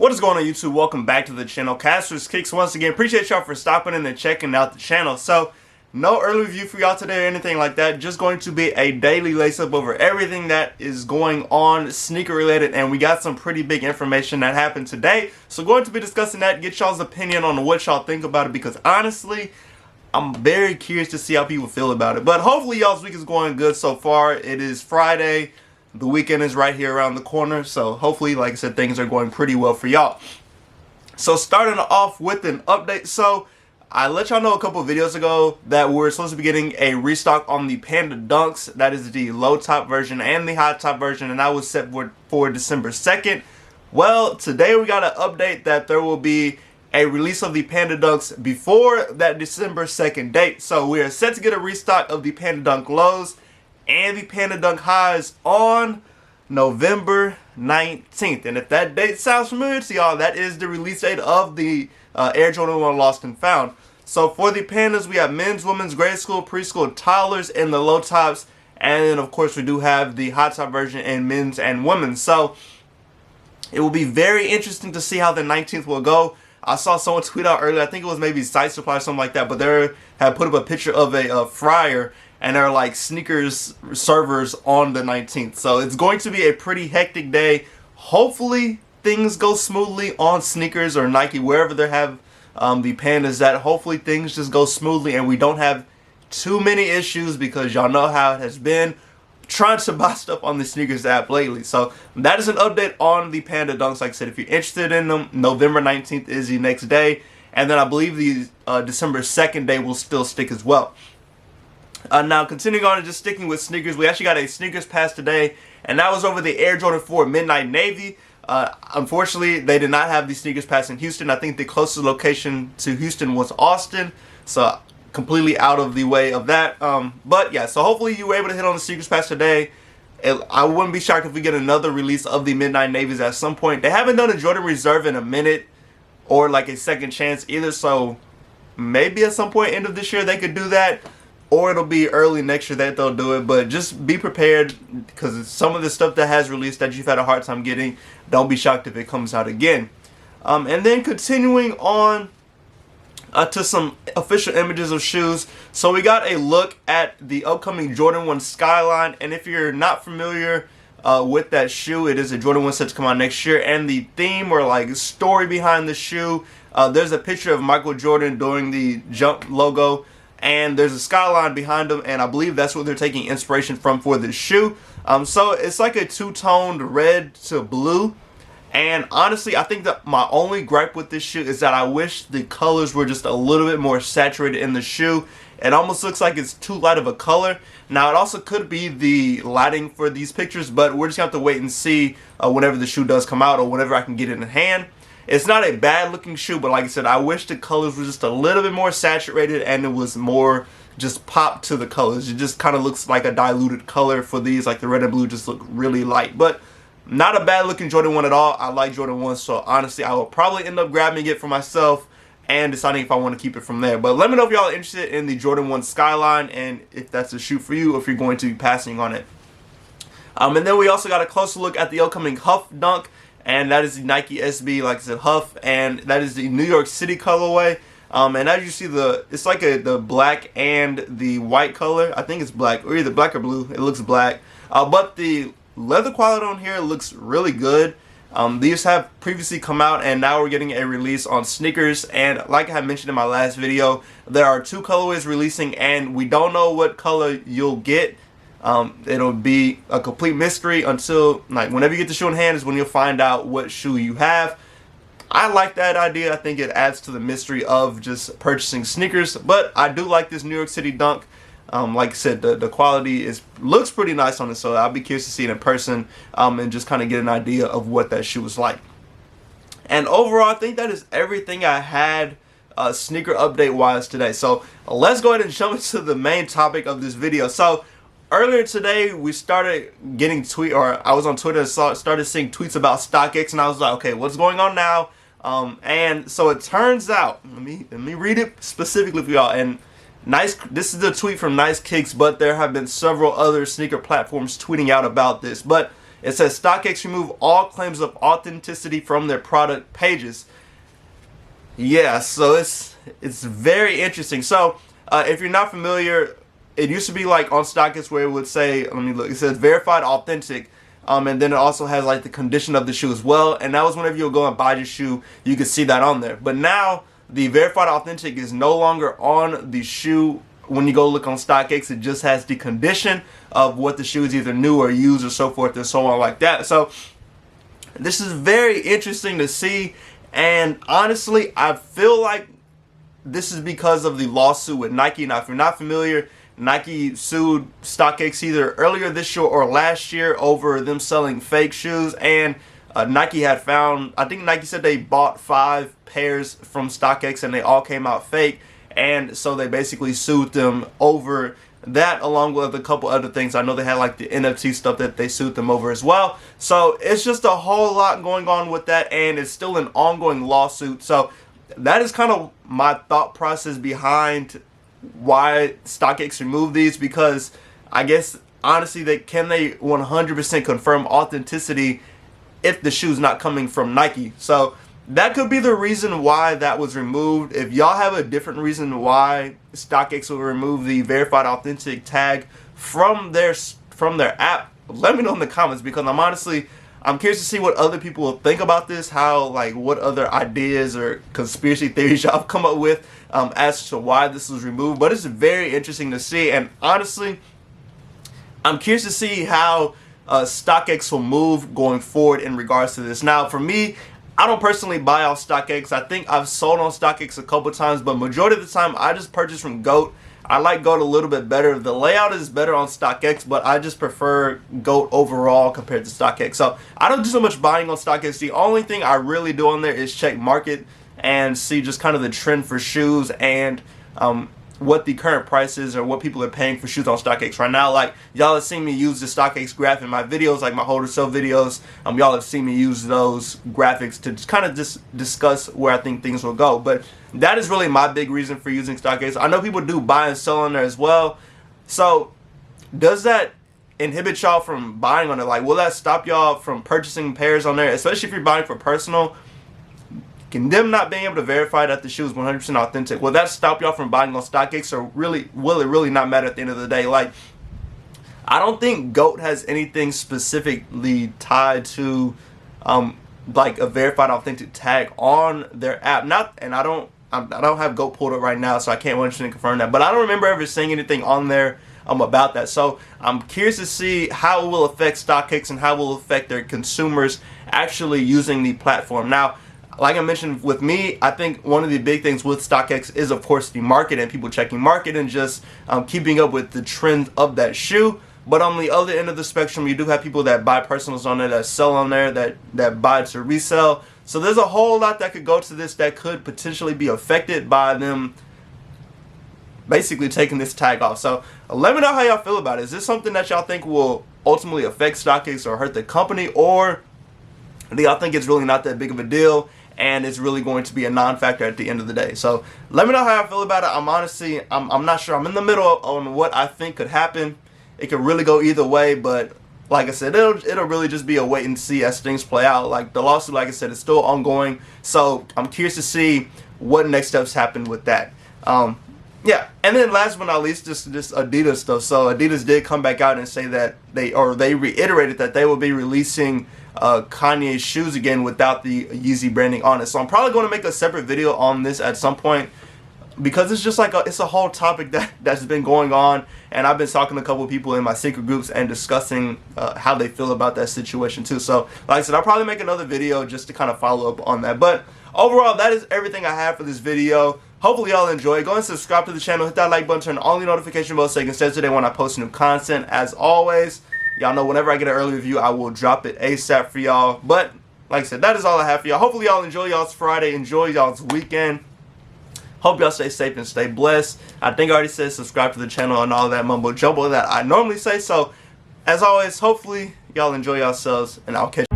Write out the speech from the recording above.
What is going on, YouTube? Welcome back to the channel. Casters Kicks once again. Appreciate y'all for stopping in and checking out the channel. So, no early review for y'all today or anything like that. Just going to be a daily lace-up over everything that is going on sneaker related, and we got some pretty big information that happened today. So, going to be discussing that, get y'all's opinion on what y'all think about it, because honestly, I'm very curious to see how people feel about it. But hopefully y'all's week is going good so far. It is Friday. The weekend is right here around the corner, so hopefully, like I said, things are going pretty well for y'all. So starting off with an update. So I let y'all know a couple of videos ago that we're supposed to be getting a restock on the Panda Dunks. That is the low top version and the high top version, and that was set for December 2nd. Well, today we got an update that there will be a release of the Panda Dunks before that December 2nd date. So we are set to get a restock of the Panda Dunk lows and the Panda Dunk highs on November 19th. And if that date sounds familiar to y'all, that is the release date of the Air Jordan 1 Lost and Found. So for the Pandas, we have men's, women's, grade school, preschool, toddlers in the low tops. And then, of course, we do have the high top version in men's and women's. So it will be very interesting to see how the 19th will go. I saw someone tweet out earlier, I think it was maybe Site Supply or something like that, but they had put up a picture of a fryer, and there are like sneakers servers on the 19th. So it's going to be a pretty hectic day. Hopefully things go smoothly on sneakers or Nike, wherever they have the Pandas at. Hopefully things just go smoothly and we don't have too many issues, because y'all know how it has been trying to buy stuff on the sneakers app lately. So that is an update on the Panda Dunks. Like I said, if you're interested in them, November 19th is the next day. And then I believe the December 2nd day will still stick as well. Now, continuing on and just sticking with sneakers, we actually got a sneakers pass today, and that was over the Air Jordan 4 Midnight Navy. Unfortunately, they did not have the sneakers pass in Houston. I think the closest location to Houston was Austin, so completely out of the way of that. But yeah, so hopefully you were able to hit on the sneakers pass today. I wouldn't be shocked if we get another release of the Midnight Navies at some point. They haven't done a Jordan Reserve in a minute, or like a second chance either, so maybe at some point end of this year they could do that, or it'll be early next year that they'll do it. But just be prepared, because some of the stuff that has released that you've had a hard time getting, don't be shocked if it comes out again. And then continuing on to some official images of shoes. So we got a look at the upcoming Jordan 1 Skyline, and if you're not familiar with that shoe, it is a Jordan 1 set to come out next year, and the theme or like story behind the shoe, there's a picture of Michael Jordan doing the Jump logo, and there's a skyline behind them, and I believe that's what they're taking inspiration from for this shoe. So it's like a two-toned red to blue. And honestly, I think that my only gripe with this shoe is that I wish the colors were just a little bit more saturated in the shoe. It almost looks like it's too light of a color. Now, it also could be the lighting for these pictures, but we're just going to have to wait and see whenever the shoe does come out, or whenever I can get it in hand. It's not a bad looking shoe, but like I said, I wish the colors were just a little bit more saturated and it was more just pop to the colors. It just kind of looks like a diluted color for these, like the red and blue just look really light. But not a bad looking Jordan 1 at all. I like Jordan 1, so honestly I will probably end up grabbing it for myself and deciding if I want to keep it from there. But let me know if y'all are interested in the Jordan 1 Skyline, and if that's a shoe for you, or if you're going to be passing on it. And then we also got a closer look at the upcoming Huff Dunk, and that is the Nike SB, like I said, Huff, and that is the New York City colorway. And as you see, it's like the black and the white color. I think it's black, or either black or blue. It looks black, but the leather quality on here looks really good. These have previously come out, and now we're getting a release on sneakers. And like I had mentioned in my last video, there are two colorways releasing, and we don't know what color you'll get. It'll be a complete mystery until, like, whenever you get the shoe in hand is when you'll find out what shoe you have. I like that idea. I think it adds to the mystery of just purchasing sneakers. But I do like this New York City Dunk. Like I said, the quality looks pretty nice on it, so I'll be curious to see it in person and just kind of get an idea of what that shoe is like. And overall, I think that is everything I had sneaker update wise today. So let's go ahead and jump into the main topic of this video. So earlier today, we started getting I was on Twitter and started seeing tweets about StockX, and I was like, okay, what's going on now? And so it turns out, let me read it specifically for y'all. And this is a tweet from Nice Kicks, but there have been several other sneaker platforms tweeting out about this. But It says StockX remove all claims of authenticity from their product pages. Yeah, so it's very interesting. So if you're not familiar, it used to be like on StockX where it would say, let me look, it says verified authentic, and then it also has like the condition of the shoe as well, and that was whenever you'll go and buy your shoe, you could see that on there. But now the verified authentic is no longer on the shoe. When you go look on StockX, it just has the condition of what the shoe is either new or used or so forth and so on like that. So this is very interesting to see, and honestly I feel like this is because of the lawsuit with Nike. Now if you're not familiar, Nike sued StockX either earlier this year or last year over them selling fake shoes, and Nike had found, I think Nike said they bought 5 pairs from StockX and they all came out fake, and so they basically sued them over that, along with a couple other things. I know they had like the NFT stuff that they sued them over as well. So it's just a whole lot going on with that, and it's still an ongoing lawsuit. So that is kind of my thought process behind why StockX removed these, because I guess honestly can they 100% confirm authenticity if the shoe's not coming from Nike? So that could be the reason why that was removed. If y'all have a different reason why StockX will remove the verified authentic tag from their app, let me know in the comments, because I'm curious to see what other people will think about this, what other ideas or conspiracy theories y'all have come up with as to why this was removed. But it's very interesting to see, and honestly, I'm curious to see how StockX will move going forward in regards to this. Now, for me, I don't personally buy off StockX. I think I've sold on StockX a couple times, but majority of the time I just purchase from GOAT. I like GOAT a little bit better. The layout is better on StockX, but I just prefer GOAT overall compared to StockX. So I don't do so much buying on StockX. The only thing I really do on there is check market and see just kind of the trend for shoes and what the current price is or what people are paying for shoes on StockX right now. Like, y'all have seen me use the StockX graph in my videos, like my hold or sell videos. Y'all have seen me use those graphics to just kind of discuss where I think things will go. But that is really my big reason for using StockX. I know people do buy and sell on there as well. So does that inhibit y'all from buying on it? Like, will that stop y'all from purchasing pairs on there, especially if you're buying for personal? Can them not being able to verify that the shoe is 100% authentic, will that stop y'all from buying on StockX, or will it really not matter at the end of the day? Like, I don't think GOAT has anything specifically tied to like a verified authentic tag on their app. I don't have GOAT pulled up right now, so I can't 100% confirm that. But I don't remember ever seeing anything on there about that. So I'm curious to see how it will affect StockX and how it will affect their consumers actually using the platform. Now, like I mentioned with me, I think one of the big things with StockX is, of course, the market and people checking market and just keeping up with the trend of that shoe. But on the other end of the spectrum, you do have people that buy personals on there, that sell on there, that buy to resell. So there's a whole lot that could go to this that could potentially be affected by them basically taking this tag off. So let me know how y'all feel about it. Is this something that y'all think will ultimately affect StockX or hurt the company, or do y'all think it's really not that big of a deal and it's really going to be a non-factor at the end of the day? So let me know how I feel about it. I'm not sure. I'm in the middle on what I think could happen. It could really go either way, but like I said, it'll really just be a wait and see as things play out. Like, the lawsuit, like I said, is still ongoing, so I'm curious to see what next steps happen with that. Yeah, and then last but not least, just this Adidas stuff. So Adidas did come back out and say that they reiterated that they will be releasing Kanye's shoes again without the Yeezy branding on it. So I'm probably going to make a separate video on this at some point, because it's just like it's a whole topic that's been going on, and I've been talking to a couple of people in my secret groups and discussing how they feel about that situation too. So like I said, I'll probably make another video just to kind of follow up on that. But overall, that is everything I have for this video. Hopefully y'all enjoy. Go and subscribe to the channel, hit that like button, turn on the notification bell so you can stay today when I post new content. As always, y'all know whenever I get an early review, I will drop it ASAP for y'all. But like I said, that is all I have for y'all. Hopefully y'all enjoy y'all's Friday, enjoy y'all's weekend. Hope y'all stay safe and stay blessed. I think I already said subscribe to the channel and all that mumbo jumbo that I normally say. So as always, hopefully y'all enjoy yourselves, and I'll catch you.